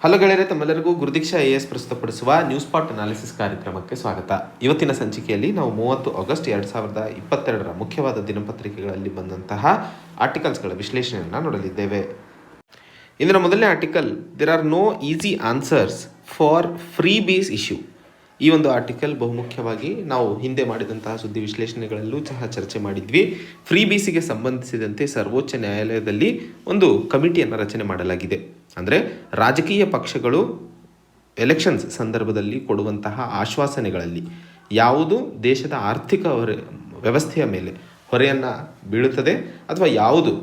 Hello ಗೆಳೆಯರೆ, ತಮ್ಮೆಲ್ಲರಿಗೂ ಗುರುದೀಕ್ಷಾ AS ಪ್ರಸ್ತುತಪಡಿಸುವ ನ್ಯೂಸ್ ಪಾಟ್ ಅನಾಲಿಸಿಸ್ ಕಾರ್ಯಕ್ರಮಕ್ಕೆ ಸ್ವಾಗತ. ಇವತ್ತಿನ ಸಂಚಿಕೆಯಲ್ಲಿ ನಾವು 30 ಆಗಸ್ಟ್ 2022 ಮುಖ್ಯವಾದ ದಿನಪತ್ರಿಕೆಗಳಲ್ಲಿ ಬಂದಂತಹ ಆರ್ಟಿಕಲ್ಸ್ಗಳ ವಿಶ್ಲೇಷಣೆಯನ್ನು ನೋಡಲಿದ್ದೇವೆ. ಇಂದಿನ ಮೊದಲನೇ article, there are no easy answers for free base issue. ಈ ಒಂದು ಆರ್ಟಿಕಲ್ ಬಹುಮುಖ್ಯವಾಗಿ ನಾವು ಹಿಂದೆ ಮಾಡಿದಂತಹ ಸುದ್ದಿ ವಿಶ್ಲೇಷಣೆಗಳಲ್ಲೂ ಸಹ ಚರ್ಚೆ ಮಾಡಿದ್ವಿ. ಫ್ರೀ ಬೇಸಿಗೆ ಸಂಬಂಧಿಸಿದಂತೆ ಸರ್ವೋಚ್ಚ ನ್ಯಾಯಾಲಯದಲ್ಲಿ ಒಂದು ಕಮಿಟಿಯನ್ನು ರಚನೆ ಮಾಡಲಾಗಿದೆ. ಅಂದರೆ ರಾಜಕೀಯ ಪಕ್ಷಗಳು ಎಲೆಕ್ಷನ್ಸ್ ಸಂದರ್ಭದಲ್ಲಿ ಕೊಡುವಂತಹ ಆಶ್ವಾಸನೆಗಳಲ್ಲಿ ಯಾವುದು ದೇಶದ ಆರ್ಥಿಕ ವ್ಯವಸ್ಥೆಯ ಮೇಲೆ ಹೊರೆಯನ್ನು ಬೀಳುತ್ತದೆ ಅಥವಾ ಯಾವುದು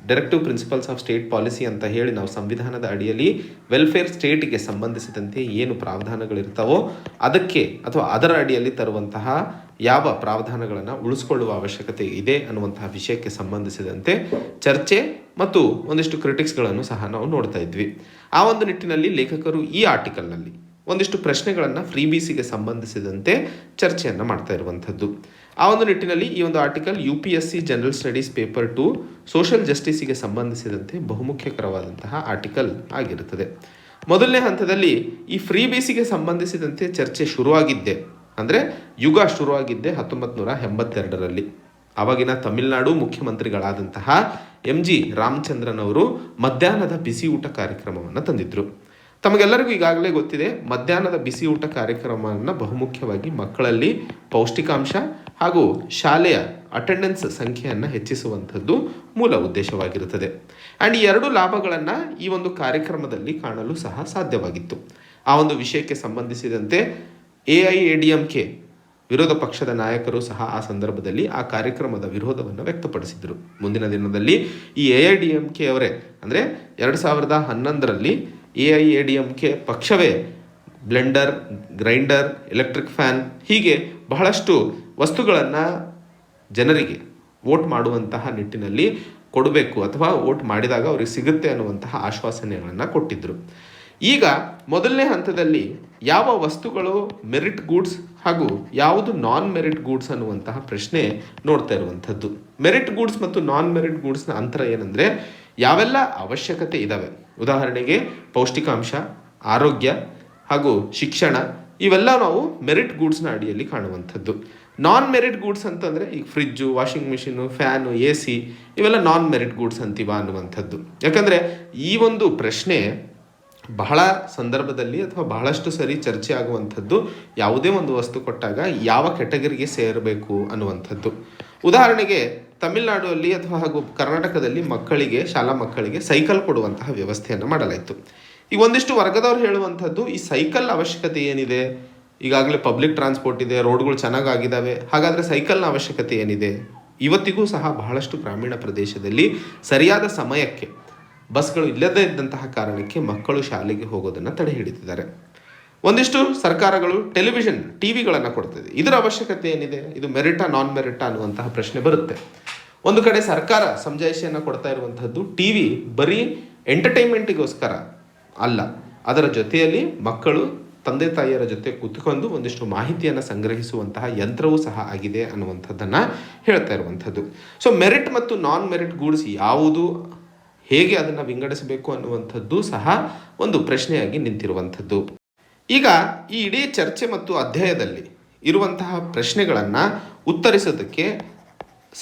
directive principles of state policy ಅಂತ ಹೇಳಿ ನಾವು ಸಂವಿಧಾನದ ಅಡಿಯಲ್ಲಿ ವೆಲ್ಫೇರ್ ಸ್ಟೇಟಿಗೆ ಸಂಬಂಧಿಸಿದಂತೆ ಏನು ಪ್ರಾವಧಾನಗಳಿರ್ತಾವೋ ಅದಕ್ಕೆ ಅಥವಾ ಅದರ ಅಡಿಯಲ್ಲಿ ತರುವಂತಹ ಯಾವ ಪ್ರಾವಧಾನಗಳನ್ನು ಉಳಿಸ್ಕೊಳ್ಳುವ ಅವಶ್ಯಕತೆ ಇದೆ ಅನ್ನುವಂತಹ ವಿಷಯಕ್ಕೆ ಸಂಬಂಧಿಸಿದಂತೆ ಚರ್ಚೆ ಮತ್ತು ಒಂದಿಷ್ಟು ಕ್ರಿಟಿಕ್ಸ್ಗಳನ್ನು ಸಹ ನಾವು ನೋಡ್ತಾ ಇದ್ವಿ. ಆ ಒಂದು ನಿಟ್ಟಿನಲ್ಲಿ ಲೇಖಕರು ಈ ಆರ್ಟಿಕಲ್ನಲ್ಲಿ ಒಂದಿಷ್ಟು ಪ್ರಶ್ನೆಗಳನ್ನು ಫ್ರೀ ಬೇಸಿಗೆ ಸಂಬಂಧಿಸಿದಂತೆ ಚರ್ಚೆಯನ್ನು ಮಾಡ್ತಾ ಇರುವಂಥದ್ದು. ಆ ಒಂದು ನಿಟ್ಟಿನಲ್ಲಿ ಈ ಒಂದು article UPSC general studies paper 2 social ಜಸ್ಟಿಸಿಗೆ ಸಂಬಂಧಿಸಿದಂತೆ ಬಹುಮುಖ್ಯಕರವಾದಂತಹ ಆರ್ಟಿಕಲ್ ಆಗಿರುತ್ತದೆ. ಮೊದಲನೇ ಹಂತದಲ್ಲಿ ಈ ಫ್ರೀ ಬೇಸಿಗೆ ಸಂಬಂಧಿಸಿದಂತೆ ಚರ್ಚೆ ಶುರುವಾಗಿದ್ದೆ ಅಂದರೆ ಯುಗ ಶುರುವಾಗಿದ್ದೆ 1982ರಲ್ಲಿ. ಆವಾಗಿನ ತಮಿಳುನಾಡು ಮುಖ್ಯಮಂತ್ರಿಗಳಾದಂತಹ MG ರಾಮಚಂದ್ರನ್ ಅವರು ಮಧ್ಯಾಹ್ನದ ಬಿಸಿ ಊಟ ಕಾರ್ಯಕ್ರಮವನ್ನು ತಂದಿದ್ದರು. ತಮಗೆಲ್ಲರಿಗೂ ಈಗಾಗಲೇ ಗೊತ್ತಿದೆ, ಮಧ್ಯಾಹ್ನದ ಬಿಸಿ ಊಟ ಕಾರ್ಯಕ್ರಮವನ್ನು ಬಹುಮುಖ್ಯವಾಗಿ ಮಕ್ಕಳಲ್ಲಿ ಪೌಷ್ಟಿಕಾಂಶ ಹಾಗೂ ಶಾಲೆಯ ಅಟೆಂಡೆನ್ಸ್ ಸಂಖ್ಯೆಯನ್ನು ಹೆಚ್ಚಿಸುವಂಥದ್ದು ಮೂಲ ಉದ್ದೇಶವಾಗಿರುತ್ತದೆ. ಆ್ಯಂಡ್ ಈ ಎರಡು ಲಾಭಗಳನ್ನು ಈ ಒಂದು ಕಾರ್ಯಕ್ರಮದಲ್ಲಿ ಕಾಣಲು ಸಹ ಸಾಧ್ಯವಾಗಿತ್ತು. ಆ ಒಂದು ವಿಷಯಕ್ಕೆ ಸಂಬಂಧಿಸಿದಂತೆ AIADMK ವಿರೋಧ ಪಕ್ಷದ ನಾಯಕರು ಸಹ ಆ ಸಂದರ್ಭದಲ್ಲಿ ಆ ಕಾರ್ಯಕ್ರಮದ ವಿರೋಧವನ್ನು ವ್ಯಕ್ತಪಡಿಸಿದರು. ಮುಂದಿನ ದಿನದಲ್ಲಿ ಈ AIADMK ಅವರೇ ಅಂದರೆ 2011ರಲ್ಲಿ AIADMK ಪಕ್ಷವೇ ಬ್ಲೆಂಡರ್, ಗ್ರೈಂಡರ್, ಎಲೆಕ್ಟ್ರಿಕ್ ಫ್ಯಾನ್ ಹೀಗೆ ಬಹಳಷ್ಟು ವಸ್ತುಗಳನ್ನು ಜನರಿಗೆ ವೋಟ್ ಮಾಡುವಂತಹ ನಿಟ್ಟಿನಲ್ಲಿ ಕೊಡಬೇಕು ಅಥವಾ ವೋಟ್ ಮಾಡಿದಾಗ ಅವ್ರಿಗೆ ಸಿಗುತ್ತೆ ಅನ್ನುವಂತಹ ಆಶ್ವಾಸನೆಗಳನ್ನು ಕೊಟ್ಟಿದ್ದರು. ಈಗ ಮೊದಲನೇ ಹಂತದಲ್ಲಿ ಯಾವ ವಸ್ತುಗಳು ಮೆರಿಟ್ ಗೂಡ್ಸ್ ಹಾಗೂ ಯಾವುದು ನಾನ್ ಮೆರಿಟ್ ಗೂಡ್ಸ್ ಅನ್ನುವಂತಹ ಪ್ರಶ್ನೆ ನೋಡ್ತಾ ಇರುವಂಥದ್ದು. ಮೆರಿಟ್ ಗೂಡ್ಸ್ ಮತ್ತು ನಾನ್ ಮೆರಿಟ್ ಗೂಡ್ಸ್ನ ಅಂತರ ಏನಂದರೆ ಯಾವೆಲ್ಲ ಅವಶ್ಯಕತೆ ಇದ್ದಾವೆ, ಉದಾಹರಣೆಗೆ ಪೌಷ್ಟಿಕಾಂಶ, ಆರೋಗ್ಯ ಹಾಗೂ ಶಿಕ್ಷಣ, ಇವೆಲ್ಲ ನಾವು ಮೆರಿಟ್ ಗೂಡ್ಸ್ನ ಅಡಿಯಲ್ಲಿ ಕಾಣುವಂಥದ್ದು. ನಾನ್ ಮೆರಿಟ್ ಗೂಡ್ಸ್ ಅಂತಂದರೆ ಈಗ fridge, washing machine, fan, AC ಇವೆಲ್ಲ ನಾನ್ ಮೆರಿಟ್ ಗೂಡ್ಸ್ ಅಂತೀವ ಅನ್ನುವಂಥದ್ದು. ಯಾಕಂದರೆ ಈ ಒಂದು ಪ್ರಶ್ನೆ ಬಹಳ ಸಂದರ್ಭದಲ್ಲಿ ಅಥವಾ ಬಹಳಷ್ಟು ಸರಿ ಚರ್ಚೆ ಆಗುವಂಥದ್ದು ಯಾವುದೇ ಒಂದು ವಸ್ತು ಕೊಟ್ಟಾಗ ಯಾವ ಕೆಟಗರಿಗೆ ಸೇರಬೇಕು ಅನ್ನುವಂಥದ್ದು. ಉದಾಹರಣೆಗೆ ತಮಿಳುನಾಡುವಲ್ಲಿ ಅಥವಾ ಹಾಗೂ ಕರ್ನಾಟಕದಲ್ಲಿ ಮಕ್ಕಳಿಗೆ, ಶಾಲಾ ಮಕ್ಕಳಿಗೆ ಸೈಕಲ್ ಕೊಡುವಂತಹ ವ್ಯವಸ್ಥೆಯನ್ನು ಮಾಡಲಾಯಿತು. ಈಗ ಒಂದಿಷ್ಟು ವರ್ಗದವ್ರು ಹೇಳುವಂಥದ್ದು, ಈ ಸೈಕಲ್ ಅವಶ್ಯಕತೆ ಏನಿದೆ, ಈಗಾಗಲೇ ಪಬ್ಲಿಕ್ ಟ್ರಾನ್ಸ್ಪೋರ್ಟ್ ಇದೆ, ರೋಡ್ಗಳು ಚೆನ್ನಾಗಿದ್ದಾವೆ, ಹಾಗಾದರೆ ಸೈಕಲ್ನ ಅವಶ್ಯಕತೆ ಏನಿದೆ? ಇವತ್ತಿಗೂ ಸಹ ಬಹಳಷ್ಟು ಗ್ರಾಮೀಣ ಪ್ರದೇಶದಲ್ಲಿ ಸರಿಯಾದ ಸಮಯಕ್ಕೆ ಬಸ್ಗಳು ಇಲ್ಲದೇ ಇದ್ದಂತಹ ಕಾರಣಕ್ಕೆ ಮಕ್ಕಳು ಶಾಲೆಗೆ ಹೋಗೋದನ್ನು ತಡೆ ಹಿಡಿತಿದ್ದಾರೆ. ಒಂದಿಷ್ಟು ಸರ್ಕಾರಗಳು ಟಿವಿಗಳನ್ನು ಕೊಡ್ತದೆ. ಇದರ ಅವಶ್ಯಕತೆ ಏನಿದೆ? ಇದು ಮೆರಿಟಾ ನಾನ್ ಮೆರಿಟಾ ಅನ್ನುವಂತಹ ಪ್ರಶ್ನೆ ಬರುತ್ತೆ. ಒಂದು ಕಡೆ ಸರ್ಕಾರ ಸಮಜಾಯಿಷಿಯನ್ನು ಕೊಡ್ತಾ ಇರುವಂಥದ್ದು TV ಬರೀ ಎಂಟರ್ಟೈನ್ಮೆಂಟಿಗೋಸ್ಕರ ಅಲ್ಲ, ಅದರ ಜೊತೆಯಲ್ಲಿ ಮಕ್ಕಳು ತಂದೆ ತಾಯಿಯರ ಜೊತೆ ಕೂತ್ಕೊಂಡು ಒಂದಿಷ್ಟು ಮಾಹಿತಿಯನ್ನು ಸಂಗ್ರಹಿಸುವಂತಹ ಯಂತ್ರವೂ ಸಹ ಆಗಿದೆ ಅನ್ನುವಂಥದ್ದನ್ನು ಹೇಳ್ತಾ ಇರುವಂಥದ್ದು. ಸೊ ಮೆರಿಟ್ ಮತ್ತು ನಾನ್ ಮೆರಿಟ್ ಗೂಡ್ಸ್ ಯಾವುದು, ಹೇಗೆ ಅದನ್ನು ವಿಂಗಡಿಸಬೇಕು ಅನ್ನುವಂಥದ್ದು ಸಹ ಒಂದು ಪ್ರಶ್ನೆಯಾಗಿ ನಿಂತಿರುವಂಥದ್ದು. ಈಗ ಈ ಇಡೀ ಚರ್ಚೆ ಮತ್ತು ಅಧ್ಯಾಯದಲ್ಲಿ ಇರುವಂತಹ ಪ್ರಶ್ನೆಗಳನ್ನು ಉತ್ತರಿಸೋದಕ್ಕೆ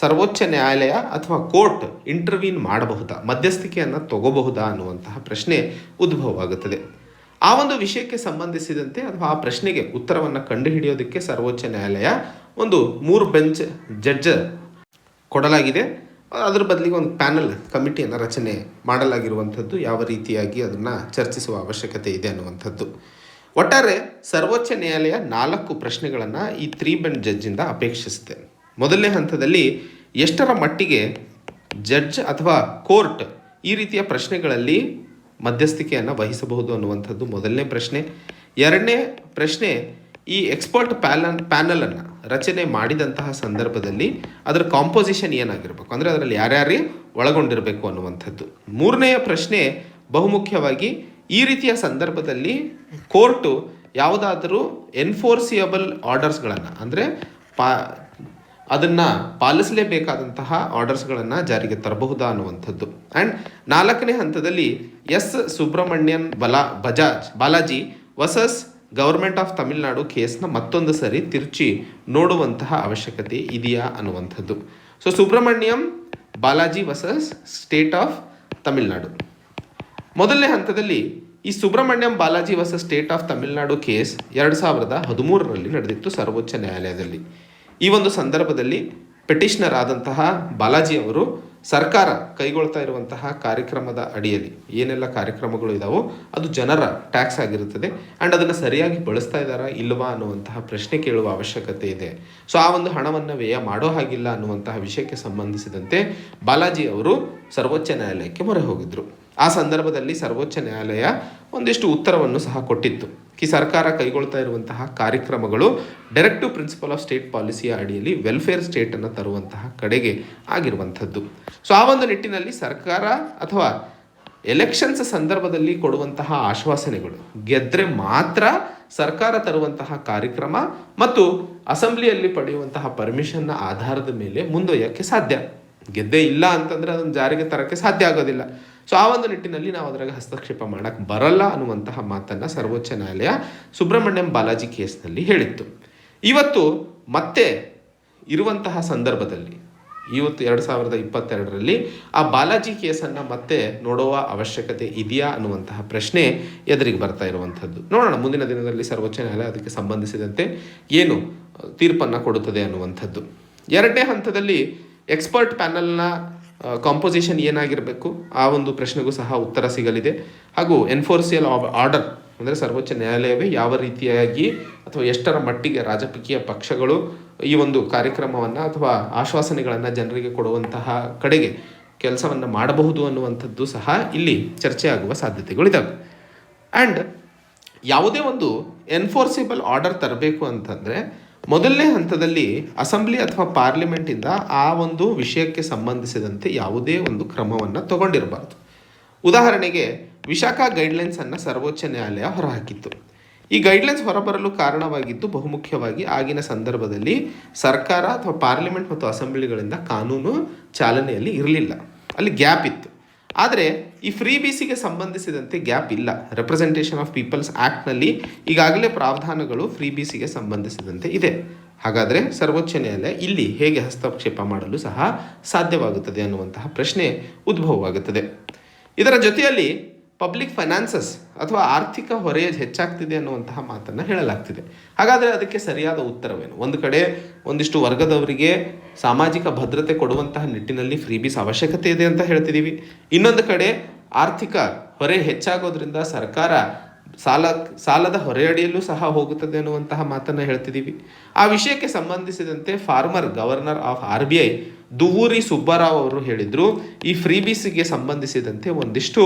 ಸರ್ವೋಚ್ಚ ನ್ಯಾಯಾಲಯ ಅಥವಾ ಕೋರ್ಟ್ ಇಂಟರ್ವ್ಯೂನ್ ಮಾಡಬಹುದಾ, ಮಧ್ಯಸ್ಥಿಕೆಯನ್ನು ತಗೋಬಹುದಾ ಅನ್ನುವಂತಹ ಪ್ರಶ್ನೆ ಉದ್ಭವವಾಗುತ್ತದೆ. ಆ ಒಂದು ವಿಷಯಕ್ಕೆ ಸಂಬಂಧಿಸಿದಂತೆ ಅಥವಾ ಆ ಪ್ರಶ್ನೆಗೆ ಉತ್ತರವನ್ನು ಕಂಡುಹಿಡಿಯೋದಕ್ಕೆ ಸರ್ವೋಚ್ಚ ನ್ಯಾಯಾಲಯ ಒಂದು 3 ಬೆಂಚ್ ಜಡ್ಜ್ ಕೊಡಲಾಗಿದೆ. ಅದರ ಬದಲಿಗೆ ಒಂದು ಪ್ಯಾನಲ್ ಕಮಿಟಿಯನ್ನು ರಚನೆ ಮಾಡಲಾಗಿರುವಂಥದ್ದು, ಯಾವ ರೀತಿಯಾಗಿ ಅದನ್ನು ಚರ್ಚಿಸುವ ಅವಶ್ಯಕತೆ ಇದೆ ಅನ್ನುವಂಥದ್ದು. ಒಟ್ಟಾರೆ ಸರ್ವೋಚ್ಚ ನ್ಯಾಯಾಲಯ 4 ಪ್ರಶ್ನೆಗಳನ್ನು ಈ 3 ಬೆಂಚ್ ಜಡ್ಜಿಂದ ಅಪೇಕ್ಷಿಸುತ್ತೆ. ಮೊದಲನೇ ಹಂತದಲ್ಲಿ ಎಷ್ಟರ ಮಟ್ಟಿಗೆ ಜಡ್ಜ್ ಅಥವಾ ಕೋರ್ಟ್ ಈ ರೀತಿಯ ಪ್ರಶ್ನೆಗಳಲ್ಲಿ ಮಧ್ಯಸ್ಥಿಕೆಯನ್ನು ವಹಿಸಬಹುದು ಅನ್ನುವಂಥದ್ದು ಮೊದಲನೇ ಪ್ರಶ್ನೆ. ಎರಡನೇ ಪ್ರಶ್ನೆ, ಈ ಎಕ್ಸ್ಪರ್ಟ್ ಪ್ಯಾನಲನ್ನು ರಚನೆ ಮಾಡಿದಂತಹ ಸಂದರ್ಭದಲ್ಲಿ ಅದರ ಕಾಂಪೋಸಿಷನ್ ಏನಾಗಿರಬೇಕು, ಅಂದರೆ ಅದರಲ್ಲಿ ಯಾರ್ಯಾರೇ ಒಳಗೊಂಡಿರಬೇಕು ಅನ್ನುವಂಥದ್ದು. ಮೂರನೆಯ ಪ್ರಶ್ನೆ ಬಹುಮುಖ್ಯವಾಗಿ, ಈ ರೀತಿಯ ಸಂದರ್ಭದಲ್ಲಿ ಕೋರ್ಟು ಯಾವುದಾದರೂ ಎನ್ಫೋರ್ಸಿಯಬಲ್ ಆರ್ಡರ್ಸ್ಗಳನ್ನು ಅಂದರೆ ಅದನ್ನು ಪಾಲಿಸಲೇಬೇಕಾದಂತಹ ಆರ್ಡರ್ಸ್ಗಳನ್ನು ಜಾರಿಗೆ ತರಬಹುದಾ ಅನ್ನುವಂಥದ್ದು. ಆ್ಯಂಡ್ 4ನೇ ಹಂತದಲ್ಲಿ S Subramanian Balaji versus government of Tamil Nadu ಕೇಸ್ನ ಮತ್ತೊಂದು ಸರಿ ತಿರುಚಿ ನೋಡುವಂತಹ ಅವಶ್ಯಕತೆ ಇದೆಯಾ ಅನ್ನುವಂಥದ್ದು. So Subramaniam Balaji versus state of Tamil Nadu. ಮೊದಲನೇ ಹಂತದಲ್ಲಿ ಈ Subramaniam Balaji versus state of Tamil Nadu case 2013ರಲ್ಲಿ ನಡೆದಿತ್ತು ಸರ್ವೋಚ್ಚ ನ್ಯಾಯಾಲಯದಲ್ಲಿ. ಈ ಒಂದು ಸಂದರ್ಭದಲ್ಲಿ ಪೆಟಿಷನರ್ ಆದಂತಹ ಬಾಲಾಜಿ ಅವರು ಸರ್ಕಾರ ಕೈಗೊಳ್ತಾ ಇರುವಂತಹ ಕಾರ್ಯಕ್ರಮದ ಅಡಿಯಲ್ಲಿ ಏನೆಲ್ಲ ಕಾರ್ಯಕ್ರಮಗಳು ಇದಾವೋ ಅದು ಜನರ ಟ್ಯಾಕ್ಸ್ ಆಗಿರುತ್ತದೆ ಆ್ಯಂಡ್ ಅದನ್ನು ಸರಿಯಾಗಿ ಬಳಸ್ತಾ ಇದ್ದಾರಾ ಇಲ್ಲವಾ ಅನ್ನುವಂತಹ ಪ್ರಶ್ನೆ ಕೇಳುವ ಅವಶ್ಯಕತೆ ಇದೆ. ಸೊ ಆ ಒಂದು ಹಣವನ್ನು ವ್ಯಯ ಮಾಡೋ ಹಾಗಿಲ್ಲ ಅನ್ನುವಂತಹ ವಿಷಯಕ್ಕೆ ಸಂಬಂಧಿಸಿದಂತೆ ಬಾಲಾಜಿ ಅವರು ಸರ್ವೋಚ್ಚ ನ್ಯಾಯಾಲಯಕ್ಕೆ ಮೊರೆ ಹೋಗಿದ್ರು. ಆ ಸಂದರ್ಭದಲ್ಲಿ ಸರ್ವೋಚ್ಚ ನ್ಯಾಯಾಲಯ ಒಂದಿಷ್ಟು ಉತ್ತರವನ್ನು ಸಹ ಕೊಟ್ಟಿತ್ತು. ಸರ್ಕಾರ ಕೈಗೊಳ್ತಾ ಇರುವಂತಹ ಕಾರ್ಯಕ್ರಮಗಳು ಡೈರೆಕ್ಟಿವ್ ಪ್ರಿನ್ಸಿಪಲ್ ಆಫ್ ಸ್ಟೇಟ್ ಪಾಲಿಸಿಯ ಅಡಿಯಲ್ಲಿ ವೆಲ್ಫೇರ್ ಸ್ಟೇಟನ್ನು ತರುವಂತಹ ಕಡೆಗೆ ಆಗಿರುವಂಥದ್ದು. ಸೊ ಆ ಒಂದು ನಿಟ್ಟಿನಲ್ಲಿ ಸರ್ಕಾರ ಅಥವಾ ಎಲೆಕ್ಷನ್ಸ್ ಸಂದರ್ಭದಲ್ಲಿ ಕೊಡುವಂತಹ ಆಶ್ವಾಸನೆಗಳು ಗೆದ್ದರೆ ಮಾತ್ರ ಸರ್ಕಾರ ತರುವಂತಹ ಕಾರ್ಯಕ್ರಮ ಮತ್ತು ಅಸೆಂಬ್ಲಿಯಲ್ಲಿ ಪಡೆಯುವಂತಹ ಪರ್ಮಿಷನ್ನ ಆಧಾರದ ಮೇಲೆ ಮುಂದೊಯ್ಯೋಕ್ಕೆ ಸಾಧ್ಯ. ಗೆದ್ದೇ ಇಲ್ಲ ಅಂತಂದರೆ ಅದನ್ನು ಜಾರಿಗೆ ತರೋಕ್ಕೆ ಸಾಧ್ಯ ಆಗೋದಿಲ್ಲ. ಸೊ ಆ ಒಂದು ನಿಟ್ಟಿನಲ್ಲಿ ನಾವು ಅದರಾಗ ಹಸ್ತಕ್ಷೇಪ ಮಾಡೋಕ್ಕೆ ಬರಲ್ಲ ಅನ್ನುವಂತಹ ಮಾತನ್ನು ಸರ್ವೋಚ್ಚ ನ್ಯಾಯಾಲಯ ಸುಬ್ರಹ್ಮಣ್ಯಂ ಬಾಲಾಜಿ ಕೇಸ್ನಲ್ಲಿ ಹೇಳಿತ್ತು. ಇವತ್ತು ಮತ್ತೆ ಇರುವಂತಹ ಸಂದರ್ಭದಲ್ಲಿ 2022ರಲ್ಲಿ ಆ ಬಾಲಾಜಿ ಕೇಸನ್ನು ಮತ್ತೆ ನೋಡುವ ಅವಶ್ಯಕತೆ ಇದೆಯಾ ಅನ್ನುವಂತಹ ಪ್ರಶ್ನೆ ಎದುರಿಗೆ ಬರ್ತಾ ಇರುವಂಥದ್ದು. ನೋಡೋಣ ಮುಂದಿನ ದಿನದಲ್ಲಿ ಸರ್ವೋಚ್ಚ ನ್ಯಾಯಾಲಯ ಅದಕ್ಕೆ ಸಂಬಂಧಿಸಿದಂತೆ ಏನು ತೀರ್ಪನ್ನು ಕೊಡುತ್ತದೆ ಅನ್ನುವಂಥದ್ದು. 2ನೇ ಹಂತದಲ್ಲಿ ಎಕ್ಸ್ಪರ್ಟ್ ಪ್ಯಾನಲ್ನ ಕಾಂಪೋಸಿಷನ್ ಏನಾಗಿರಬೇಕು ಆ ಒಂದು ಪ್ರಶ್ನೆಗೂ ಸಹ ಉತ್ತರ ಸಿಗಲಿದೆ. ಹಾಗೂ ಎನ್ಫೋರ್ಸಿಯಲ್ ಆರ್ಡರ್ ಅಂದರೆ ಸರ್ವೋಚ್ಚ ನ್ಯಾಯಾಲಯವೇ ಯಾವ ರೀತಿಯಾಗಿ ಅಥವಾ ಎಷ್ಟರ ಮಟ್ಟಿಗೆ ರಾಜಕೀಯ ಪಕ್ಷಗಳು ಈ ಒಂದು ಕಾರ್ಯಕ್ರಮವನ್ನು ಅಥವಾ ಆಶ್ವಾಸನೆಗಳನ್ನು ಜನರಿಗೆ ಕೊಡುವಂತಹ ಕಡೆಗೆ ಕೆಲಸವನ್ನು ಮಾಡಬಹುದು ಅನ್ನುವಂಥದ್ದು ಸಹ ಇಲ್ಲಿ ಚರ್ಚೆ ಆಗುವ ಸಾಧ್ಯತೆಗಳಿದ್ದಾವೆ. ಆ್ಯಂಡ್ ಯಾವುದೇ ಒಂದು ಎನ್ಫೋರ್ಸಿಬಲ್ ಆರ್ಡರ್ ತರಬೇಕು ಅಂತಂದರೆ ಮೊದಲನೇ ಹಂತದಲ್ಲಿ ಅಸೆಂಬ್ಲಿ ಅಥವಾ ಪಾರ್ಲಿಮೆಂಟಿಂದ ಆ ಒಂದು ವಿಷಯಕ್ಕೆ ಸಂಬಂಧಿಸಿದಂತೆ ಯಾವುದೇ ಒಂದು ಕ್ರಮವನ್ನು ತಗೊಂಡಿರಬಾರ್ದು. ಉದಾಹರಣೆಗೆ ವಿಶಾಖ ಗೈಡ್ಲೈನ್ಸನ್ನು ಸರ್ವೋಚ್ಚ ನ್ಯಾಯಾಲಯ ಹೊರಹಾಕಿತ್ತು. ಈ ಗೈಡ್ಲೈನ್ಸ್ ಹೊರಬರಲು ಕಾರಣವಾಗಿದ್ದು ಬಹುಮುಖ್ಯವಾಗಿ ಆಗಿನ ಸಂದರ್ಭದಲ್ಲಿ ಸರ್ಕಾರ ಅಥವಾ ಪಾರ್ಲಿಮೆಂಟ್ ಮತ್ತು ಅಸೆಂಬ್ಲಿಗಳಿಂದ ಕಾನೂನು ಚಾಲನೆಯಲ್ಲಿ ಇರಲಿಲ್ಲ, ಅಲ್ಲಿ ಗ್ಯಾಪ್ ಇತ್ತು. ಆದರೆ ಈ ಫ್ರೀ ಬಿಸಿಗೆ ಸಂಬಂಧಿಸಿದಂತೆ ಗ್ಯಾಪ್ ಇಲ್ಲ. ರೆಪ್ರೆಸೆಂಟೇಷನ್ ಆಫ್ ಪೀಪಲ್ಸ್ ಆ್ಯಕ್ಟ್ನಲ್ಲಿ ಈಗಾಗಲೇ ಪ್ರಾವಧಾನಗಳು ಫ್ರೀ ಬಿಸಿಗೆ ಸಂಬಂಧಿಸಿದಂತೆ ಇದೆ. ಹಾಗಾದರೆ ಸರ್ವೋಚ್ಚ ನ್ಯಾಯಾಲಯ ಇಲ್ಲಿ ಹೇಗೆ ಹಸ್ತಕ್ಷೇಪ ಮಾಡಲು ಸಹ ಸಾಧ್ಯವಾಗುತ್ತದೆ ಅನ್ನುವಂತಹ ಪ್ರಶ್ನೆ ಉದ್ಭವವಾಗುತ್ತದೆ. ಇದರ ಜೊತೆಯಲ್ಲಿ ಪಬ್ಲಿಕ್ ಫೈನಾನ್ಸಸ್ ಅಥವಾ ಆರ್ಥಿಕ ಹೊರೆ ಹೆಚ್ಚಾಗ್ತಿದೆ ಅನ್ನುವಂತಹ ಮಾತನ್ನು ಹೇಳಲಾಗ್ತಿದೆ. ಹಾಗಾದರೆ ಅದಕ್ಕೆ ಸರಿಯಾದ ಉತ್ತರವೇನು? ಒಂದು ಕಡೆ ಒಂದಿಷ್ಟು ವರ್ಗದವರಿಗೆ ಸಾಮಾಜಿಕ ಭದ್ರತೆ ಕೊಡುವಂತಹ ನಿಟ್ಟಿನಲ್ಲಿ ಫ್ರೀ ಬೀಸ್ ಅವಶ್ಯಕತೆ ಇದೆ ಅಂತ ಹೇಳ್ತಿದ್ದೀವಿ. ಇನ್ನೊಂದು ಕಡೆ ಆರ್ಥಿಕ ಹೊರೆ ಹೆಚ್ಚಾಗೋದ್ರಿಂದ ಸರ್ಕಾರ ಸಾಲದ ಹೊರೆಯಡಿಯಲ್ಲೂ ಸಹ ಹೋಗುತ್ತದೆ ಅನ್ನುವಂತಹ ಮಾತನ್ನು ಹೇಳ್ತಿದ್ದೀವಿ. ಆ ವಿಷಯಕ್ಕೆ ಸಂಬಂಧಿಸಿದಂತೆ former governor of RBI Duvvuri Subbarao ಅವರು ಹೇಳಿದರು, ಈ ಫ್ರೀ ಬೀಸಿಗೆ ಸಂಬಂಧಿಸಿದಂತೆ ಒಂದಿಷ್ಟು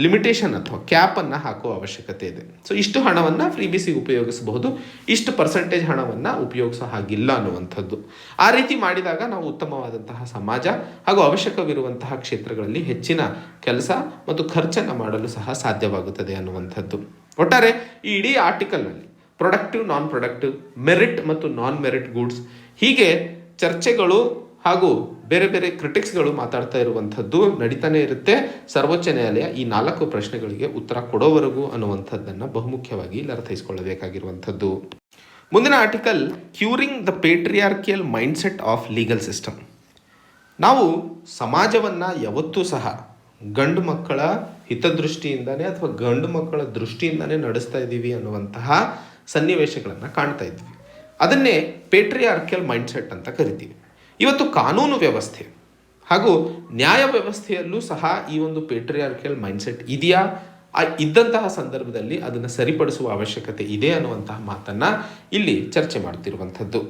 ಲಿಮಿಟೇಷನ್ ಅಥವಾ ಕ್ಯಾಪನ್ನು ಹಾಕುವ ಅವಶ್ಯಕತೆ ಇದೆ. ಸೊ ಇಷ್ಟು ಹಣವನ್ನು ಫ್ರೀ ಬೀಸಿಗೆ ಉಪಯೋಗಿಸಬಹುದು, ಇಷ್ಟು ಪರ್ಸೆಂಟೇಜ್ ಹಣವನ್ನು ಉಪಯೋಗಿಸೋ ಹಾಗಿಲ್ಲ ಅನ್ನುವಂಥದ್ದು. ಆ ರೀತಿ ಮಾಡಿದಾಗ ನಾವು ಉತ್ತಮವಾದಂತಹ ಸಮಾಜ ಹಾಗೂ ಅವಶ್ಯಕವಿರುವಂತಹ ಕ್ಷೇತ್ರಗಳಲ್ಲಿ ಹೆಚ್ಚಿನ ಕೆಲಸ ಮತ್ತು ಖರ್ಚನ್ನು ಮಾಡಲು ಸಹ ಸಾಧ್ಯವಾಗುತ್ತದೆ ಅನ್ನುವಂಥದ್ದು. ಒಟ್ಟಾರೆ ಈ ಇಡೀ ಆರ್ಟಿಕಲ್ನಲ್ಲಿ ಪ್ರೊಡಕ್ಟಿವ್, ನಾನ್ ಪ್ರೊಡಕ್ಟಿವ್, ಮೆರಿಟ್ ಮತ್ತು ನಾನ್ ಮೆರಿಟ್ ಗೂಡ್ಸ್ ಹೀಗೆ ಚರ್ಚೆಗಳು ಹಾಗೂ ಬೇರೆ ಬೇರೆ ಕ್ರಿಟಿಕ್ಸ್ಗಳು ಮಾತಾಡ್ತಾ ಇರುವಂಥದ್ದು ನಡೀತಾನೆ ಇರುತ್ತೆ. ಸರ್ವೋಚ್ಚ ನ್ಯಾಯಾಲಯ ಈ 4 ಪ್ರಶ್ನೆಗಳಿಗೆ ಉತ್ತರ ಕೊಡೋವರೆಗೂ ಅನ್ನುವಂಥದ್ದನ್ನು ಬಹುಮುಖ್ಯವಾಗಿ ಇಲ್ಲಿ ಅರ್ಥೈಸಿಕೊಳ್ಳಬೇಕಾಗಿರುವಂಥದ್ದು. ಮುಂದಿನ article, curing the patriarchal mindset of legal system. ನಾವು ಸಮಾಜವನ್ನು ಯಾವತ್ತೂ ಸಹ ಗಂಡು ಮಕ್ಕಳ ಹಿತದೃಷ್ಟಿಯಿಂದನೇ ಅಥವಾ ಗಂಡು ಮಕ್ಕಳ ದೃಷ್ಟಿಯಿಂದನೇ ನಡೆಸ್ತಾ ಇದ್ದೀವಿ ಅನ್ನುವಂತಹ ಸನ್ನಿವೇಶಗಳನ್ನು ಕಾಣ್ತಾ ಇದ್ವಿ. ಅದನ್ನೇ ಪೇಟ್ರಿಯಾರ್ಕಿಯಲ್ ಮೈಂಡ್ಸೆಟ್ ಅಂತ ಕರಿತೀವಿ. ಇವತ್ತು ಕಾನೂನು ವ್ಯವಸ್ಥೆ ಹಾಗೂ ನ್ಯಾಯ ವ್ಯವಸ್ಥೆಯಲ್ಲೂ ಸಹ ಈ ಒಂದು ಪೇಟ್ರಿಯಾರ್ಕಿಯಲ್ ಮೈಂಡ್ಸೆಟ್ ಇದೆಯಾ? ಇದ್ದಂತಹ ಸಂದರ್ಭದಲ್ಲಿ ಅದನ್ನು ಸರಿಪಡಿಸುವ ಅವಶ್ಯಕತೆ ಇದೆ ಅನ್ನುವಂತಹ ಮಾತನ್ನು ಇಲ್ಲಿ ಚರ್ಚೆ ಮಾಡ್ತಿರುವಂಥದ್ದು.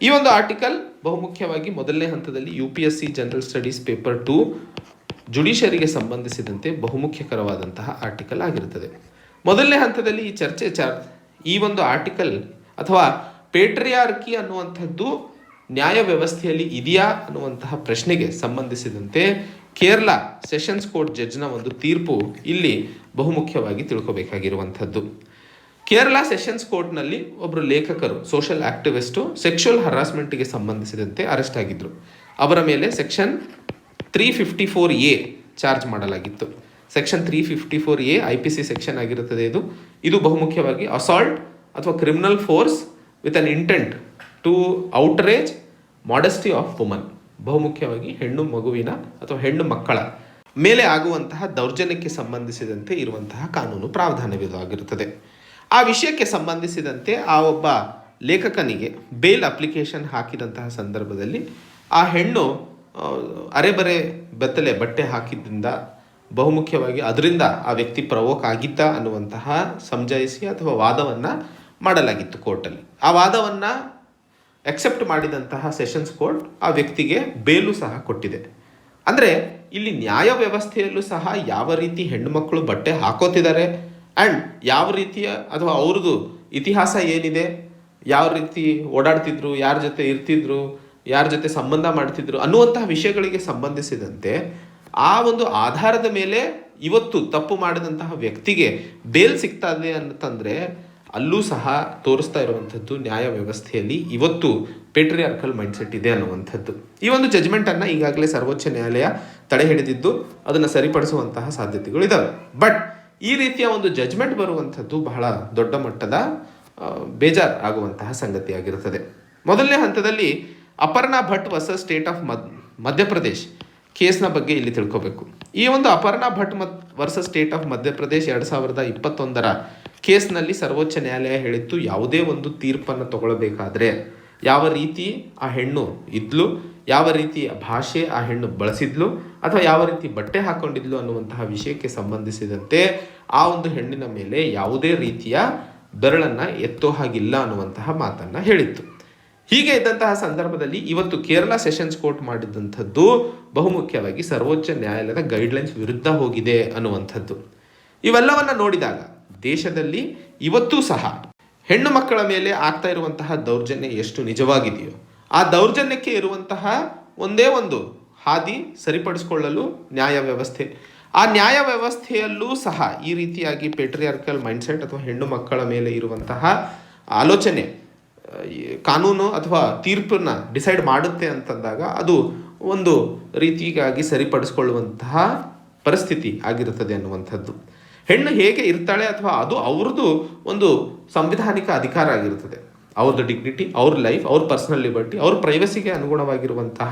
ಈ ಒಂದು ಆರ್ಟಿಕಲ್ ಬಹುಮುಖ್ಯವಾಗಿ ಮೊದಲನೇ ಹಂತದಲ್ಲಿ UPSC ಜನರಲ್ ಸ್ಟಡೀಸ್ ಪೇಪರ್ 2 ಜುಡಿಷರಿಗೆ ಸಂಬಂಧಿಸಿದಂತೆ ಬಹುಮುಖ್ಯಕರವಾದಂತಹ ಆರ್ಟಿಕಲ್ ಆಗಿರುತ್ತದೆ. ಮೊದಲನೇ ಹಂತದಲ್ಲಿ ಈ ಈ ಒಂದು ಆರ್ಟಿಕಲ್ ಅಥವಾ ಪೇಟ್ರಿಯಾರ್ಕಿ ಅನ್ನುವಂಥದ್ದು ನ್ಯಾಯ ವ್ಯವಸ್ಥೆಯಲ್ಲಿ ಇದೆಯಾ ಅನ್ನುವಂತಹ ಪ್ರಶ್ನೆಗೆ ಸಂಬಂಧಿಸಿದಂತೆ ಕೇರಳ ಸೆಷನ್ಸ್ ಕೋರ್ಟ್ ಜಡ್ಜ್ನ ಒಂದು ತೀರ್ಪು ಇಲ್ಲಿ ಬಹುಮುಖ್ಯವಾಗಿ ತಿಳ್ಕೊಬೇಕಾಗಿರುವಂಥದ್ದು. ಕೇರಳ ಸೆಷನ್ಸ್ ಕೋರ್ಟ್ನಲ್ಲಿ ಒಬ್ಬರು ಲೇಖಕರು, ಸೋಷಿಯಲ್ ಆಕ್ಟಿವಿಸ್ಟು, ಸೆಕ್ಷುವಲ್ ಹರಾಸ್ಮೆಂಟ್ಗೆ ಸಂಬಂಧಿಸಿದಂತೆ ಅರೆಸ್ಟ್ ಆಗಿದ್ದರು. ಅವರ ಮೇಲೆ ಸೆಕ್ಷನ್ 354A ಚಾರ್ಜ್ ಮಾಡಲಾಗಿತ್ತು. ಸೆಕ್ಷನ್ 354A IPC ಸೆಕ್ಷನ್ ಆಗಿರುತ್ತದೆ. ಇದು ಬಹುಮುಖ್ಯವಾಗಿ ಅಸಾಲ್ಟ್ ಅಥವಾ criminal force with an intent to outrage modesty of woman, ಬಹುಮುಖ್ಯವಾಗಿ ಹೆಣ್ಣು ಮಗುವಿನ ಅಥವಾ ಹೆಣ್ಣು ಮಕ್ಕಳ ಮೇಲೆ ಆಗುವಂತಹ ದೌರ್ಜನ್ಯಕ್ಕೆ ಸಂಬಂಧಿಸಿದಂತೆ ಇರುವಂತಹ ಕಾನೂನು ಪ್ರಾವಧಾನವಿರುತ್ತದೆ. ಆ ವಿಷಯಕ್ಕೆ ಸಂಬಂಧಿಸಿದಂತೆ ಆ ಒಬ್ಬ ಲೇಖಕನಿಗೆ ಬೇಲ್ ಅಪ್ಲಿಕೇಶನ್ ಹಾಕಿದಂತಹ ಸಂದರ್ಭದಲ್ಲಿ ಆ ಹೆಣ್ಣು ಅರೆಬರೆ ಬೆತ್ತಲೆ ಬಟ್ಟೆ ಹಾಕಿದ್ದರಿಂದ ಬಹುಮುಖ್ಯವಾಗಿ ಅದರಿಂದ ಆ ವ್ಯಕ್ತಿ ಪ್ರವೋಕ್ ಆಗಿದ್ದ ಅನ್ನುವಂತಹ ಸಮಜಾಯಿಸಿ ಅಥವಾ ವಾದವನ್ನು ಮಾಡಲಾಗಿತ್ತು ಕೋರ್ಟಲ್ಲಿ. ಆ ವಾದವನ್ನು ಅಕ್ಸೆಪ್ಟ್ ಮಾಡಿದಂತಹ ಸೆಷನ್ಸ್ ಕೋರ್ಟ್ ಆ ವ್ಯಕ್ತಿಗೆ ಬೇಲು ಸಹ ಕೊಟ್ಟಿದೆ. ಅಂದರೆ ಇಲ್ಲಿ ನ್ಯಾಯ ವ್ಯವಸ್ಥೆಯಲ್ಲೂ ಸಹ ಯಾವ ರೀತಿ ಹೆಣ್ಣು ಮಕ್ಕಳು ಬಟ್ಟೆ ಹಾಕೋತಿದ್ದಾರೆ ಆ್ಯಂಡ್ ಯಾವ ರೀತಿಯ ಅಥವಾ ಅವ್ರದ್ದು ಇತಿಹಾಸ ಏನಿದೆ, ಯಾವ ರೀತಿ ಓಡಾಡ್ತಿದ್ರು, ಯಾರ ಜೊತೆ ಇರ್ತಿದ್ರು, ಯಾರ ಜೊತೆ ಸಂಬಂಧ ಮಾಡ್ತಿದ್ರು ಅನ್ನುವಂತಹ ವಿಷಯಗಳಿಗೆ ಸಂಬಂಧಿಸಿದಂತೆ ಆ ಒಂದು ಆಧಾರದ ಮೇಲೆ ಇವತ್ತು ತಪ್ಪು ಮಾಡಿದಂತಹ ವ್ಯಕ್ತಿಗೆ ಬೇಲ್ ಸಿಗ್ತಾ ಇದೆ ಅಂತಂದರೆ ಅಲ್ಲೂ ಸಹ ತೋರಿಸ್ತಾ ಇರುವಂಥದ್ದು ನ್ಯಾಯ ವ್ಯವಸ್ಥೆಯಲ್ಲಿ ಇವತ್ತು ಪೇಟ್ರಿಯಾರ್ಕಲ್ ಮೈಂಡ್ಸೆಟ್ ಇದೆ ಅನ್ನುವಂಥದ್ದು. ಈ ಒಂದು ಜಜ್ಮೆಂಟನ್ನು ಈಗಾಗಲೇ ಸರ್ವೋಚ್ಚ ನ್ಯಾಯಾಲಯ ತಡೆ ಹಿಡಿದಿದ್ದು ಅದನ್ನು ಸರಿಪಡಿಸುವಂತಹ ಸಾಧ್ಯತೆಗಳು ಇದ್ದಾವೆ. ಬಟ್ ಈ ರೀತಿಯ ಒಂದು ಜಜ್ಮೆಂಟ್ ಬರುವಂಥದ್ದು ಬಹಳ ದೊಡ್ಡ ಮಟ್ಟದ ಬೇಜಾರು ಆಗುವಂತಹ ಸಂಗತಿಯಾಗಿರುತ್ತದೆ. ಮೊದಲನೇ ಹಂತದಲ್ಲಿ Aparna Bhat versus state of Madhya Pradesh ಕೇಸ್ನ ಬಗ್ಗೆ ಇಲ್ಲಿ ತಿಳ್ಕೋಬೇಕು. ಈ ಒಂದು Aparna Bhat versus state of Madhya Pradesh 2021 ಕೇಸ್ನಲ್ಲಿ ಸರ್ವೋಚ್ಚ ನ್ಯಾಯಾಲಯ ಹೇಳಿತ್ತು, ಯಾವುದೇ ಒಂದು ತೀರ್ಪನ್ನು ತಗೊಳ್ಬೇಕಾದ್ರೆ ಯಾವ ರೀತಿ ಆ ಹೆಣ್ಣು ಇದ್ಲು, ಯಾವ ರೀತಿಯ ಭಾಷೆ ಆ ಹೆಣ್ಣು ಬಳಸಿದ್ಲು ಅಥವಾ ಯಾವ ರೀತಿ ಬಟ್ಟೆ ಹಾಕೊಂಡಿದ್ಲು ಅನ್ನುವಂತಹ ವಿಷಯಕ್ಕೆ ಸಂಬಂಧಿಸಿದಂತೆ ಆ ಒಂದು ಹೆಣ್ಣಿನ ಮೇಲೆ ಯಾವುದೇ ರೀತಿಯ ಬೆರಳನ್ನು ಎತ್ತೋ ಹಾಗಿಲ್ಲ ಅನ್ನುವಂತಹ ಮಾತನ್ನು ಹೇಳಿತ್ತು. ಹೀಗೆ ಇದ್ದಂತಹ ಸಂದರ್ಭದಲ್ಲಿ ಇವತ್ತು ಕೇರಳ ಸೆಷನ್ಸ್ ಕೋರ್ಟ್ ಮಾಡಿದಂಥದ್ದು ಬಹುಮುಖ್ಯವಾಗಿ ಸರ್ವೋಚ್ಚ ನ್ಯಾಯಾಲಯದ ಗೈಡ್ಲೈನ್ಸ್ ವಿರುದ್ಧ ಹೋಗಿದೆ ಅನ್ನುವಂಥದ್ದು. ಇವೆಲ್ಲವನ್ನು ನೋಡಿದಾಗ ದೇಶದಲ್ಲಿ ಇವತ್ತೂ ಸಹ ಹೆಣ್ಣು ಮಕ್ಕಳ ಮೇಲೆ ಆಗ್ತಾ ಇರುವಂತಹ ದೌರ್ಜನ್ಯ ಎಷ್ಟು ನಿಜವಾಗಿದೆಯೋ ಆ ದೌರ್ಜನ್ಯಕ್ಕೆ ಇರುವಂತಹ ಒಂದೇ ಒಂದು ಹಾದಿ ಸರಿಪಡಿಸಿಕೊಳ್ಳಲು ನ್ಯಾಯ ವ್ಯವಸ್ಥೆ. ಆ ನ್ಯಾಯ ವ್ಯವಸ್ಥೆಯಲ್ಲೂ ಸಹ ಈ ರೀತಿಯಾಗಿ ಪೇಟ್ರಿಯಾರ್ಕಲ್ ಮೈಂಡ್ಸೆಟ್ ಅಥವಾ ಹೆಣ್ಣು ಮಕ್ಕಳ ಮೇಲೆ ಇರುವಂತಹ ಆಲೋಚನೆ ಕಾನೂನು ಅಥವಾ ತೀರ್ಪನ್ನು ಡಿಸೈಡ್ ಮಾಡುತ್ತೆ ಅಂತಂದಾಗ ಅದು ಒಂದು ರೀತಿಯಾಗಿ ಸರಿಪಡಿಸ್ಕೊಳ್ಳುವಂತಹ ಪರಿಸ್ಥಿತಿ ಆಗಿರುತ್ತದೆ ಅನ್ನುವಂಥದ್ದು. ಹೆಣ್ಣು ಹೇಗೆ ಇರ್ತಾಳೆ ಅಥವಾ ಅದು ಅವ್ರದ್ದು ಒಂದು ಸಂವಿಧಾನಿಕ ಅಧಿಕಾರ ಆಗಿರುತ್ತದೆ. ಅವ್ರದ್ದು ಡಿಗ್ನಿಟಿ, ಅವ್ರ ಲೈಫ್, ಅವ್ರ ಪರ್ಸನಲ್ ಲಿಬರ್ಟಿ, ಅವ್ರ ಪ್ರೈವಸಿಗೆ ಅನುಗುಣವಾಗಿರುವಂತಹ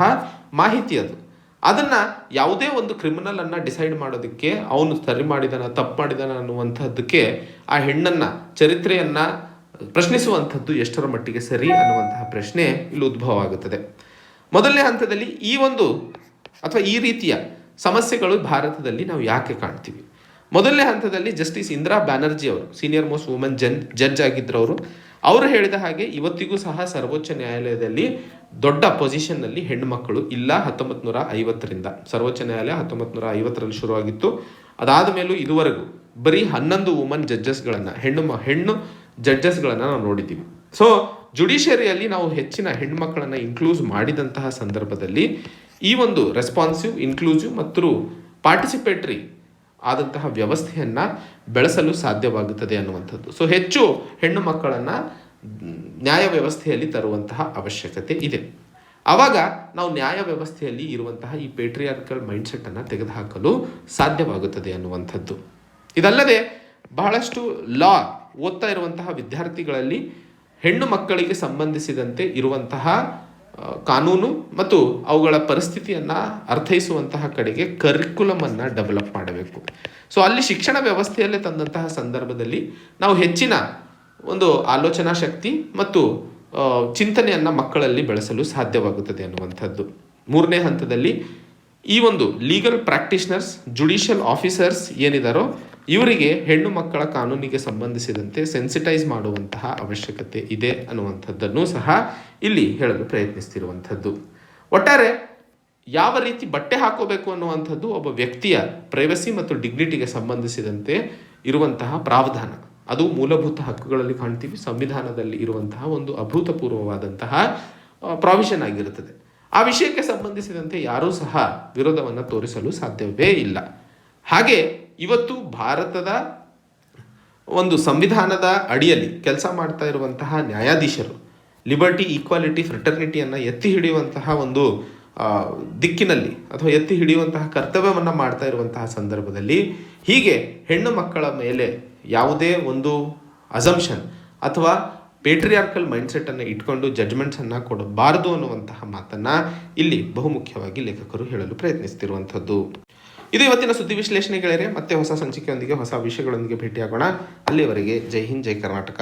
ಮಾಹಿತಿ ಅದು. ಅದನ್ನು ಯಾವುದೇ ಒಂದು ಕ್ರಿಮಿನಲನ್ನು ಡಿಸೈಡ್ ಮಾಡೋದಕ್ಕೆ ಅವನು ಸರಿ ಮಾಡಿದಾನ ತಪ್ಪು ಮಾಡಿದಾನ ಅನ್ನುವಂಥದ್ದಕ್ಕೆ ಆ ಹೆಣ್ಣನ್ನು ಚರಿತ್ರೆಯನ್ನು ಪ್ರಶ್ನಿಸುವಂಥದ್ದು ಎಷ್ಟರ ಮಟ್ಟಿಗೆ ಸರಿ ಅನ್ನುವಂತಹ ಪ್ರಶ್ನೆ ಇಲ್ಲಿ ಉದ್ಭವ ಆಗುತ್ತದೆ. ಮೊದಲನೇ ಹಂತದಲ್ಲಿ ಈ ಒಂದು ಅಥವಾ ಈ ರೀತಿಯ ಸಮಸ್ಯೆಗಳು ಭಾರತದಲ್ಲಿ ನಾವು ಯಾಕೆ ಕಾಣ್ತೀವಿ? ಮೊದಲನೇ ಹಂತದಲ್ಲಿ ಜಸ್ಟಿಸ್ ಇಂದಿರಾ ಬ್ಯಾನರ್ಜಿ ಅವರು ಸೀನಿಯರ್ ಮೋಸ್ಟ್ ವುಮೆನ್ ಜಡ್ಜ್ ಆಗಿದ್ದರು. ಅವರು ಹೇಳಿದ ಹಾಗೆ ಇವತ್ತಿಗೂ ಸಹ ಸರ್ವೋಚ್ಚ ನ್ಯಾಯಾಲಯದಲ್ಲಿ ದೊಡ್ಡ ಪೊಸಿಷನ್ನಲ್ಲಿ ಹೆಣ್ಣು ಮಕ್ಕಳು ಇಲ್ಲ. 1950ರಿಂದ ಸರ್ವೋಚ್ಚ ನ್ಯಾಯಾಲಯ 1950ರಲ್ಲಿ ಶುರುವಾಗಿತ್ತು. ಅದಾದ ಮೇಲೂ ಇದುವರೆಗೂ ಬರೀ 11 ವುಮನ್ ಜಡ್ಜಸ್ಗಳನ್ನು ಹೆಣ್ಣು ಜಡ್ಜಸ್ಗಳನ್ನು ನಾವು ನೋಡಿದ್ದೀವಿ. ಸೊ ಜುಡಿಷಿಯರಿಯಲ್ಲಿ ನಾವು ಹೆಚ್ಚಿನ ಹೆಣ್ಮಕ್ಕಳನ್ನು ಇನ್ಕ್ಲೂಸ್ ಮಾಡಿದಂತಹ ಸಂದರ್ಭದಲ್ಲಿ ಈ ಒಂದು ರೆಸ್ಪಾನ್ಸಿವ್, ಇನ್ಕ್ಲೂಸಿವ್ ಮತ್ತು ಪಾರ್ಟಿಸಿಪೇಟ್ರಿ ಆದಂತಹ ವ್ಯವಸ್ಥೆಯನ್ನು ಬೆಳೆಸಲು ಸಾಧ್ಯವಾಗುತ್ತದೆ ಅನ್ನುವಂಥದ್ದು. ಸೊ ಹೆಚ್ಚು ಹೆಣ್ಣು ಮಕ್ಕಳನ್ನು ನ್ಯಾಯ ವ್ಯವಸ್ಥೆಯಲ್ಲಿ ತರುವಂತಹ ಅವಶ್ಯಕತೆ ಇದೆ. ಆವಾಗ ನಾವು ನ್ಯಾಯ ವ್ಯವಸ್ಥೆಯಲ್ಲಿ ಇರುವಂತಹ ಈ ಪೇಟ್ರಿಯಾರ್ಕಲ್ ಮೈಂಡ್ಸೆಟ್ಟನ್ನು ತೆಗೆದುಹಾಕಲು ಸಾಧ್ಯವಾಗುತ್ತದೆ ಅನ್ನುವಂಥದ್ದು. ಇದಲ್ಲದೆ ಬಹಳಷ್ಟು ಲಾ ಓದ್ತಾ ಇರುವಂತಹ ವಿದ್ಯಾರ್ಥಿಗಳಲ್ಲಿ ಹೆಣ್ಣು ಮಕ್ಕಳಿಗೆ ಸಂಬಂಧಿಸಿದಂತೆ ಇರುವಂತಹ ಕಾನೂನು ಮತ್ತು ಅವುಗಳ ಪರಿಸ್ಥಿತಿಯನ್ನು ಅರ್ಥೈಸುವಂತಹ ಕಡೆಗೆ ಕರಿಕ್ಯುಲಮನ್ನು ಡೆವಲಪ್ ಮಾಡಬೇಕು. ಸೊ ಅಲ್ಲಿ ಶಿಕ್ಷಣ ವ್ಯವಸ್ಥೆಯಲ್ಲೇ ತಂದಂತಹ ಸಂದರ್ಭದಲ್ಲಿ ನಾವು ಹೆಚ್ಚಿನ ಒಂದು ಆಲೋಚನಾ ಶಕ್ತಿ ಮತ್ತು ಚಿಂತನೆಯನ್ನು ಮಕ್ಕಳಲ್ಲಿ ಬೆಳೆಸಲು ಸಾಧ್ಯವಾಗುತ್ತದೆ ಅನ್ನುವಂಥದ್ದು. ಮೂರನೇ ಹಂತದಲ್ಲಿ ಈ ಒಂದು ಲೀಗಲ್ ಪ್ರಾಕ್ಟೀಷನರ್ಸ್, ಜುಡಿಷಿಯಲ್ ಆಫೀಸರ್ಸ್ ಏನಿದಾರೋ ಇವರಿಗೆ ಹೆಣ್ಣು ಮಕ್ಕಳ ಕಾನೂನಿಗೆ ಸಂಬಂಧಿಸಿದಂತೆ ಸೆನ್ಸಿಟೈಸ್ ಮಾಡುವಂತಹ ಅವಶ್ಯಕತೆ ಇದೆ ಅನ್ನುವಂಥದ್ದನ್ನು ಸಹ ಇಲ್ಲಿ ಹೇಳಲು ಪ್ರಯತ್ನಿಸ್ತಿರುವಂಥದ್ದು. ಒಟ್ಟಾರೆ ಯಾವ ರೀತಿ ಬಟ್ಟೆ ಹಾಕೋಬೇಕು ಅನ್ನುವಂಥದ್ದು ಒಬ್ಬ ವ್ಯಕ್ತಿಯ ಪ್ರೈವಸಿ ಮತ್ತು ಡಿಗ್ನಿಟಿಗೆ ಸಂಬಂಧಿಸಿದಂತೆ ಇರುವಂತಹ ಪ್ರಾವಧಾನ. ಅದು ಮೂಲಭೂತ ಹಕ್ಕುಗಳಲ್ಲಿ ಕಾಣ್ತೀವಿ. ಸಂವಿಧಾನದಲ್ಲಿ ಇರುವಂತಹ ಒಂದು ಅಭೂತಪೂರ್ವವಾದಂತಹ ಪ್ರಾವಿಷನ್ ಆಗಿರುತ್ತದೆ. ಆ ವಿಷಯಕ್ಕೆ ಸಂಬಂಧಿಸಿದಂತೆ ಯಾರೂ ಸಹ ವಿರೋಧವನ್ನು ತೋರಿಸಲು ಸಾಧ್ಯವೇ ಇಲ್ಲ. ಹಾಗೆ ಇವತ್ತು ಭಾರತದ ಒಂದು ಸಂವಿಧಾನದ ಅಡಿಯಲ್ಲಿ ಕೆಲಸ ಮಾಡ್ತಾ ಇರುವಂತಹ ನ್ಯಾಯಾಧೀಶರು ಲಿಬರ್ಟಿ, ಈಕ್ವಾಲಿಟಿ, ಫ್ರೆಟರ್ನಿಟಿಯನ್ನು ಎತ್ತಿ ಹಿಡಿಯುವಂತಹ ಒಂದು ದಿಕ್ಕಿನಲ್ಲಿ ಅಥವಾ ಎತ್ತಿ ಹಿಡಿಯುವಂತಹ ಕರ್ತವ್ಯವನ್ನು ಮಾಡ್ತಾ ಇರುವಂತಹ ಸಂದರ್ಭದಲ್ಲಿ ಹೀಗೆ ಹೆಣ್ಣು ಮಕ್ಕಳ ಮೇಲೆ ಯಾವುದೇ ಒಂದು ಅಸಂಪ್ಷನ್ ಅಥವಾ ಪೇಟ್ರಿಯಾರ್ಕಲ್ ಮೈಂಡ್ಸೆಟ್ಟನ್ನು ಇಟ್ಕೊಂಡು ಜಡ್ಜ್ಮೆಂಟ್ಸನ್ನು ಕೊಡಬಾರದು ಅನ್ನುವಂತಹ ಮಾತನ್ನು ಇಲ್ಲಿ ಬಹುಮುಖ್ಯವಾಗಿ ಲೇಖಕರು ಹೇಳಲು ಪ್ರಯತ್ನಿಸ್ತಿರುವಂಥದ್ದು. ಇದು ಇವತ್ತಿನ ಸುದ್ದಿ ವಿಶ್ಲೇಷಣೆ ಗೆಳೆಯರೆ. ಮತ್ತೆ ಹೊಸ ಸಂಚಿಕೆಯೊಂದಿಗೆ ಹೊಸ ವಿಷಯಗಳೊಂದಿಗೆ ಭೇಟಿಯಾಗೋಣ. ಅಲ್ಲಿಯವರೆಗೆ ಜೈ ಹಿಂದ್, ಜೈ ಕರ್ನಾಟಕ.